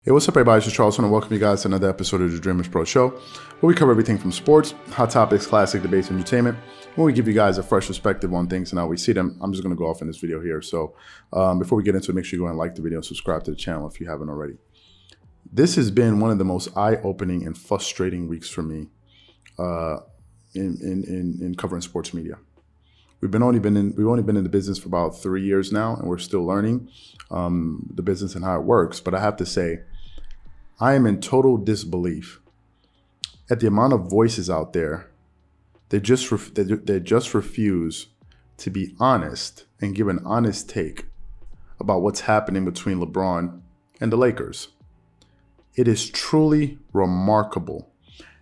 Hey, what's up, everybody? It's Charles, and welcome you guys to another episode of the Dreamerspro Show, where we cover everything from sports, hot topics, classic debates, and entertainment, where we give you guys a fresh perspective on things and how we see them. I'm just going to go off in this video here. So before we get into it, make sure you go and like the video and subscribe to the channel if you haven't already. This has been one of the most eye-opening and frustrating weeks for me in covering sports media. We've only been in the business for about 3 years now, and we're still learning the business and how it works. But I have to say, I am in total disbelief at the amount of voices out there that just refuse to be honest and give an honest take about what's happening between LeBron and the Lakers. It is truly remarkable,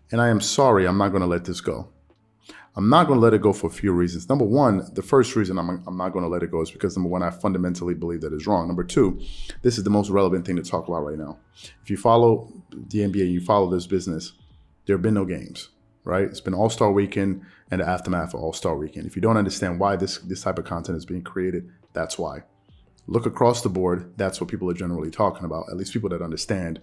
and I am sorry, I'm not going to let this go. I'm not going to let it go for a few reasons. Number one, the first reason I'm not going to let it go is because, number one, I fundamentally believe that is wrong. Number two, this is the most relevant thing to talk about right now. If you follow the NBA, you follow this business, there have been no games, right? It's been All-Star Weekend and the aftermath of All-Star Weekend. If you don't understand why this type of content is being created, that's why. Look across the board. That's what people are generally talking about, at least people that understand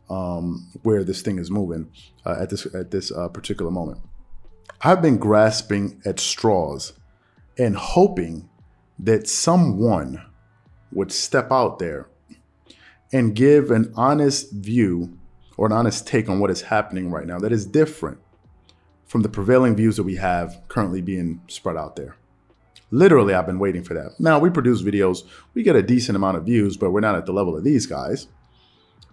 where this thing is moving at this particular moment. I've been grasping at straws and hoping that someone would step out there and give an honest view or an honest take on what is happening right now that is different from the prevailing views that we have currently being spread out there. Literally, I've been waiting for that. Now, we produce videos, we get a decent amount of views, but we're not at the level of these guys.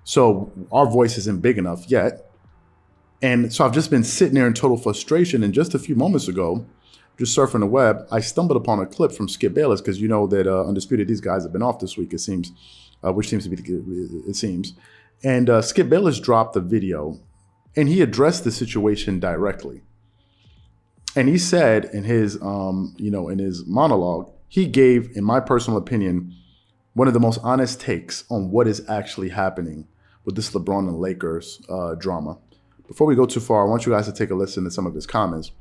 So our voice isn't big enough yet. And so I've just been sitting there in total frustration. And just a few moments ago, just surfing the web, I stumbled upon a clip from Skip Bayless, because you know that Undisputed, these guys have been off this week, it seems, which seems to be it seems. And Skip Bayless dropped the video, and he addressed the situation directly. And he said in his, in his monologue, he gave, in my personal opinion, one of the most honest takes on what is actually happening with this LeBron and Lakers drama. Before we go too far, I want you guys to take a listen to some of his comments.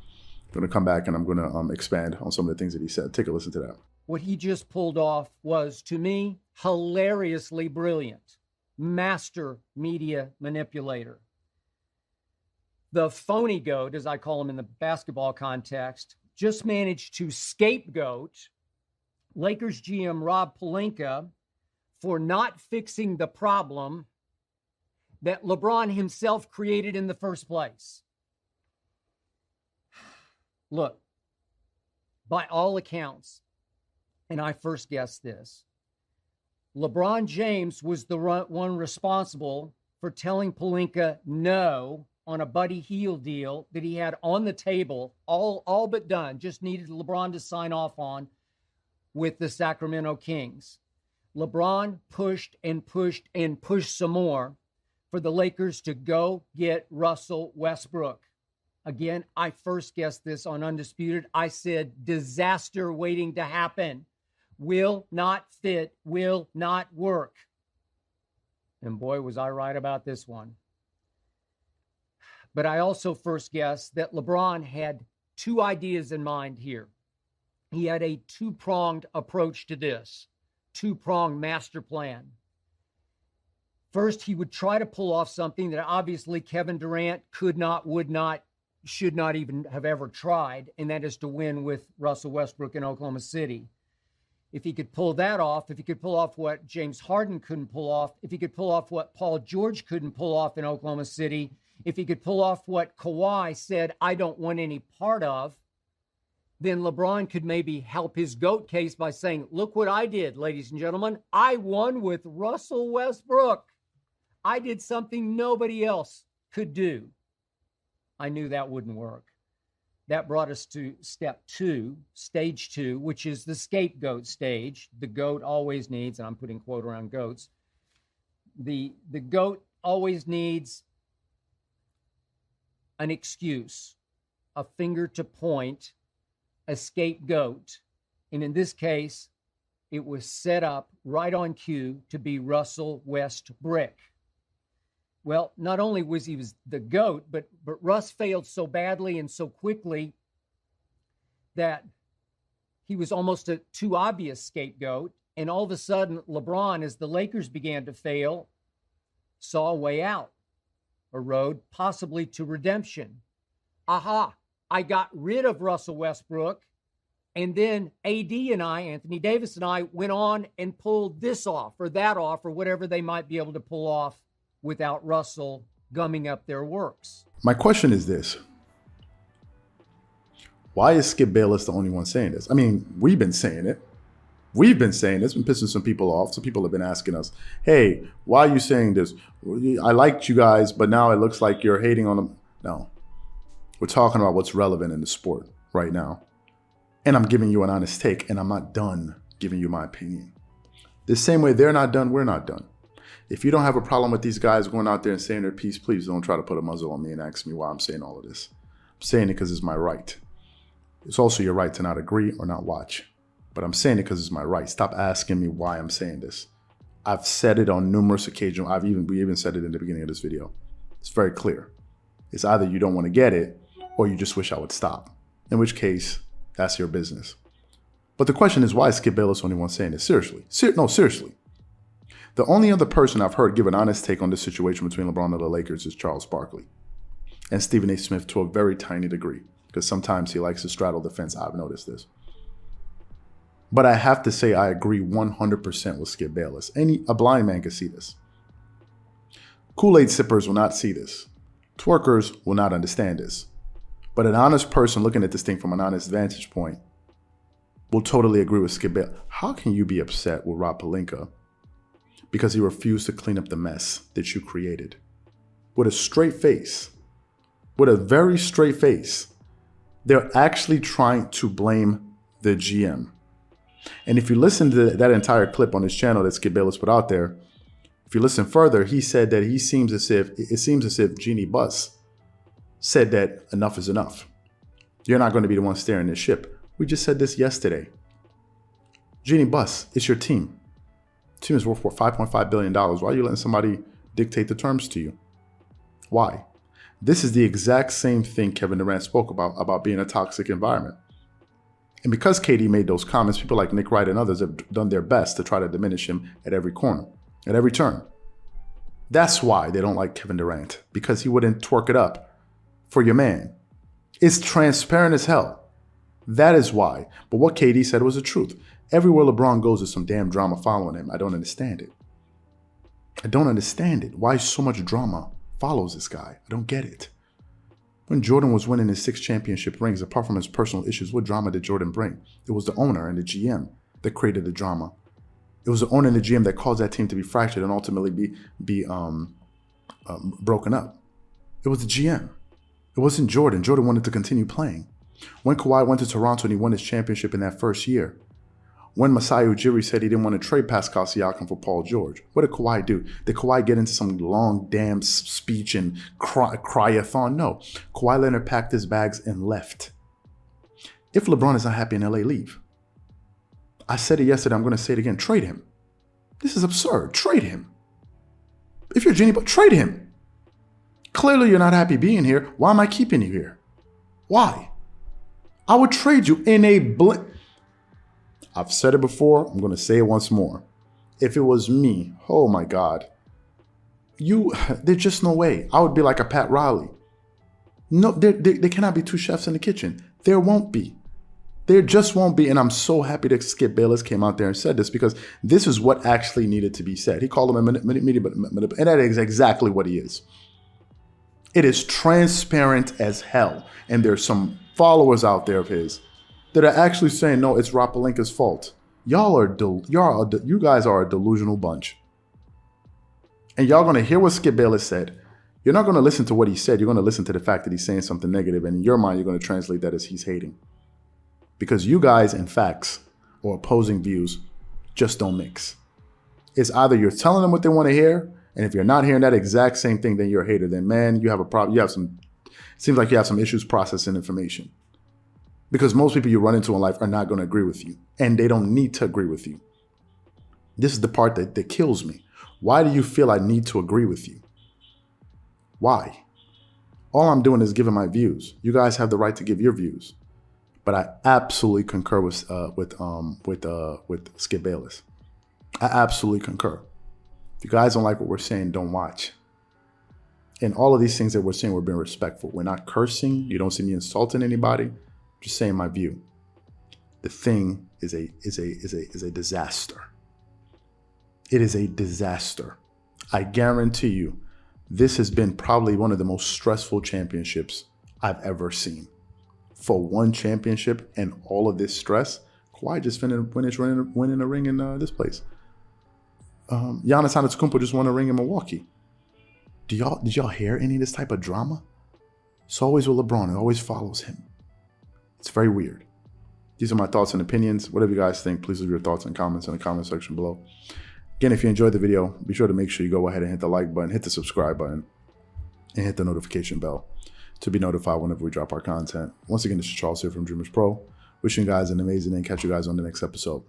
I'm going to come back and I'm going to expand on some of the things that he said. Take a listen to that. What he just pulled off was, to me, hilariously brilliant. Master media manipulator. The phony goat, as I call him in the basketball context, just managed to scapegoat Lakers GM Rob Pelinka for not fixing the problem that LeBron himself created in the first place. Look, by all accounts, and I first guessed this, LeBron James was the one responsible for telling Pelinka no on a Buddy Hield deal that he had on the table, all but done, just needed LeBron to sign off on with the Sacramento Kings. LeBron pushed and pushed and pushed some more for the Lakers to go get Russell Westbrook. Again, I first guessed this on Undisputed. I said, disaster waiting to happen. Will not fit, will not work. And boy, was I right about this one. But I also first guessed that LeBron had two ideas in mind here. He had a two-pronged approach to this, two-pronged master plan. First, he would try to pull off something that obviously Kevin Durant could not, would not, should not even have ever tried, and that is to win with Russell Westbrook in Oklahoma City. If he could pull that off, if he could pull off what James Harden couldn't pull off, if he could pull off what Paul George couldn't pull off in Oklahoma City, if he could pull off what Kawhi said, I don't want any part of, then LeBron could maybe help his GOAT case by saying, look what I did, ladies and gentlemen. I won with Russell Westbrook. I did something nobody else could do. I knew that wouldn't work. That brought us to step two, stage two, which is the scapegoat stage. The GOAT always needs, and I'm putting quote around goats, the GOAT always needs an excuse, a finger to point, a scapegoat. And in this case, it was set up right on cue to be Russell Westbrook. Well, not only was he the GOAT, but Russ failed so badly and so quickly that he was almost a too obvious scapegoat. And all of a sudden, LeBron, as the Lakers began to fail, saw a way out, a road possibly to redemption. Aha, I got rid of Russell Westbrook, and then AD and I, Anthony Davis and I, went on and pulled this off or that off or whatever they might be able to pull off without Russell gumming up their works. My question is this. Why is Skip Bayless the only one saying this? I mean, we've been saying it. We've been saying this, been pissing some people off. Some people have been asking us, hey, why are you saying this? I liked you guys, but now it looks like you're hating on them. No, we're talking about what's relevant in the sport right now. And I'm giving you an honest take, and I'm not done giving you my opinion. The same way they're not done, we're not done. If you don't have a problem with these guys going out there and saying their piece, please don't try to put a muzzle on me and ask me why I'm saying all of this. I'm saying it because it's my right. It's also your right to not agree or not watch. But I'm saying it because it's my right. Stop asking me why I'm saying this. I've said it on numerous occasions. We even said it in the beginning of this video. It's very clear. It's either you don't want to get it or you just wish I would stop. In which case, that's your business. But the question is, why is Skip Bayless the only one saying this? Seriously. Seriously. The only other person I've heard give an honest take on this situation between LeBron and the Lakers is Charles Barkley. And Stephen A. Smith to a very tiny degree. Because sometimes he likes to straddle the fence. I've noticed this. But I have to say I agree 100% with Skip Bayless. A blind man can see this. Kool-Aid sippers will not see this. Twerkers will not understand this. But an honest person looking at this thing from an honest vantage point will totally agree with Skip Bayless. How can you be upset with Rob Pelinka because he refused to clean up the mess that you created? With a straight face, with a very straight face, they're actually trying to blame the GM. And if you listen to that entire clip on his channel that Skip Bayless put out there, if you listen further, he said that it seems as if Jeannie Buss said that enough is enough. You're not going to be the one steering this ship. We just said this yesterday. Jeannie Buss, it's your team. The team is worth $5.5 billion. Why are you letting somebody dictate the terms to you? Why? This is the exact same thing Kevin Durant spoke about being a toxic environment. And because KD made those comments, people like Nick Wright and others have done their best to try to diminish him at every corner, at every turn. That's why they don't like Kevin Durant, because he wouldn't twerk it up for your man. It's transparent as hell. That is why. But what KD said was the truth. Everywhere LeBron goes, there's some damn drama following him. I don't understand it. I don't understand it. Why so much drama follows this guy? I don't get it. When Jordan was winning his 6 championship rings, apart from his personal issues, what drama did Jordan bring? It was the owner and the GM that created the drama. It was the owner and the GM that caused that team to be fractured and ultimately be broken up. It was the GM. It wasn't Jordan. Jordan wanted to continue playing. When Kawhi went to Toronto and he won his championship in that first year, when Masai Ujiri said he didn't want to trade Pascal Siakam for Paul George, what did Kawhi do? Did Kawhi get into some long damn speech and cry-a-thon? No. Kawhi Leonard packed his bags and left. If LeBron is not happy in LA, leave. I said it yesterday, I'm going to say it again. Trade him. This is absurd. Trade him. If you're Jeannie, but trade him. Clearly you're not happy being here. Why am I keeping you here? Why? I would trade you in a blink. I've said it before. I'm going to say it once more. If it was me, oh my God, there's just no way. I would be like a Pat Riley. No, there cannot be 2 chefs in the kitchen. There won't be. There just won't be. And I'm so happy that Skip Bayless came out there and said this, because this is what actually needed to be said. He called him a manipulator, and that is exactly what he is. It is transparent as hell. And there's some followers out there of his that are actually saying, no, it's Rob Pelinka's fault. You guys are a delusional bunch. And y'all going to hear what Skip Bayless said. You're not going to listen to what he said. You're going to listen to the fact that he's saying something negative. And in your mind, you're going to translate that as he's hating. Because you guys and facts or opposing views just don't mix. It's either you're telling them what they want to hear, and if you're not hearing that exact same thing, then you're a hater. Then, man, you have a problem. Seems like you have some issues processing information. Because most people you run into in life are not going to agree with you. And they don't need to agree with you. This is the part that kills me. Why do you feel I need to agree with you? Why? All I'm doing is giving my views. You guys have the right to give your views. But I absolutely concur with Skip Bayless. I absolutely concur. If you guys don't like what we're saying, don't watch. And all of these things that we're saying, we're being respectful. We're not cursing. You don't see me insulting anybody. I'm just saying my view. The thing is a disaster. It is a disaster. I guarantee you, this has been probably one of the most stressful championships I've ever seen. For one championship and all of this stress, Kawhi just finished winning a ring in this place. Giannis Antetokounmpo just won a ring in Milwaukee. Did y'all hear any of this type of drama? It's always with LeBron. It always follows him. It's very weird. These are my thoughts and opinions. Whatever you guys think, please leave your thoughts and comments in the comment section below. Again, if you enjoyed the video, be sure to make sure you go ahead and hit the like button, hit the subscribe button, and hit the notification bell to be notified whenever we drop our content. Once again, this is Charles here from Dreamerspro. Wishing you guys an amazing day and catch you guys on the next episode.